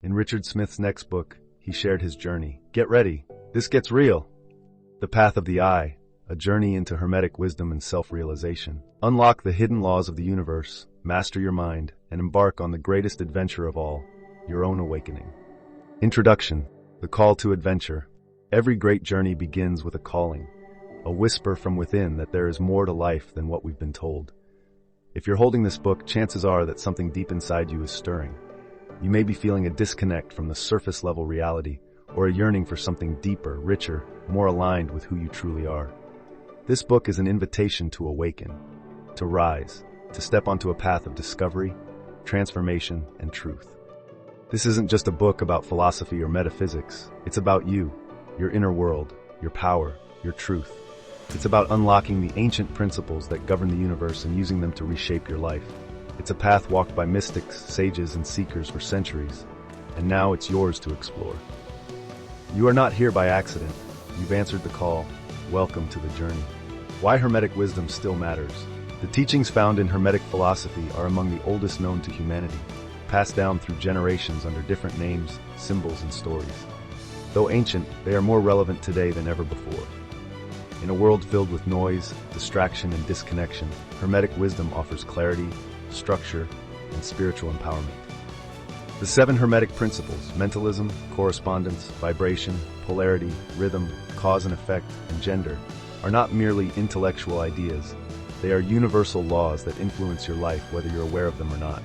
In Richard Smith's next book, he shared his journey. Get ready. This gets real. The Path of the Eye, a journey into Hermetic wisdom and self-realization. Unlock the hidden laws of the universe, master your mind, and embark on the greatest adventure of all, your own awakening. Introduction. The Call to Adventure. Every great journey begins with a calling, a whisper from within that there is more to life than what we've been told. If you're holding this book, chances are that something deep inside you is stirring. You may be feeling a disconnect from the surface-level reality, or a yearning for something deeper, richer, more aligned with who you truly are. This book is an invitation to awaken, to rise, to step onto a path of discovery, transformation, and truth. This isn't just a book about philosophy or metaphysics. It's about you, your inner world, your power, your truth. It's about unlocking the ancient principles that govern the universe and using them to reshape your life. It's a path walked by mystics, sages, and seekers for centuries, and now it's yours to explore. You are not here by accident. You've answered the call. Welcome to the journey. Why Hermetic wisdom still matters. The teachings found in Hermetic philosophy are among the oldest known to humanity, passed down through generations under different names, symbols, and stories. Though ancient, they are more relevant today than ever before. In a world filled with noise, distraction, and disconnection, Hermetic wisdom offers clarity, structure, and spiritual empowerment. The 7 Hermetic principles, mentalism, correspondence, vibration, polarity, rhythm, cause and effect, and gender, are not merely intellectual ideas. They are universal laws that influence your life whether you're aware of them or not.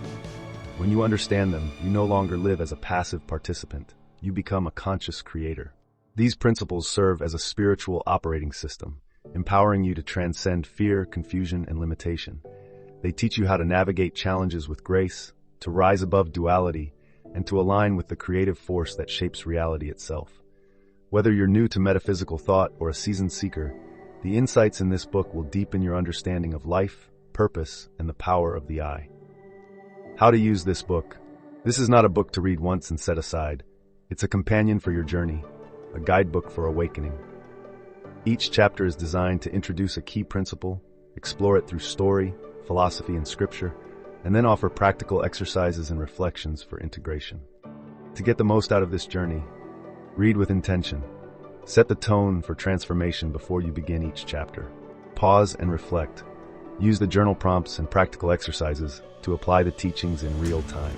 When you understand them, you no longer live as a passive participant. You become a conscious creator. These principles serve as a spiritual operating system, empowering you to transcend fear, confusion, and limitation. They teach you how to navigate challenges with grace, to rise above duality, and to align with the creative force that shapes reality itself. Whether you're new to metaphysical thought or a seasoned seeker, the insights in this book will deepen your understanding of life, purpose, and the power of the eye. How to use this book. This is not a book to read once and set aside. It's a companion for your journey, a guidebook for awakening. Each chapter is designed to introduce a key principle, explore it through story, philosophy, and scripture, and then offer practical exercises and reflections for integration. To get the most out of this journey, read with intention. Set the tone for transformation before you begin each chapter. Pause and reflect. Use the journal prompts and practical exercises to apply the teachings in real time.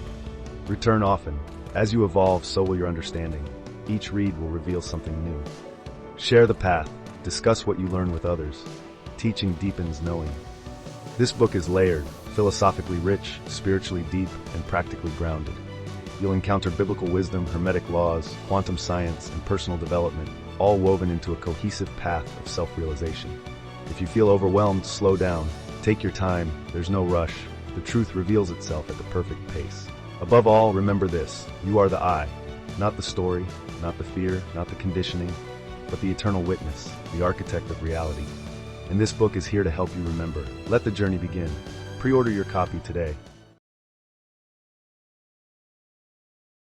Return often. As you evolve, so will your understanding. Each read will reveal something new. Share the path. Discuss what you learn with others. Teaching deepens knowing. This book is layered, philosophically rich, spiritually deep, and practically grounded. You'll encounter biblical wisdom, Hermetic laws, quantum science, and personal development, all woven into a cohesive path of self-realization. If you feel overwhelmed, slow down. Take your time. There's no rush. The truth reveals itself at the perfect pace. Above all, remember this. You are the I, not the story, not the fear, not the conditioning, but the eternal witness, the architect of reality. And this book is here to help you remember. Let the journey begin. Pre-order your copy today.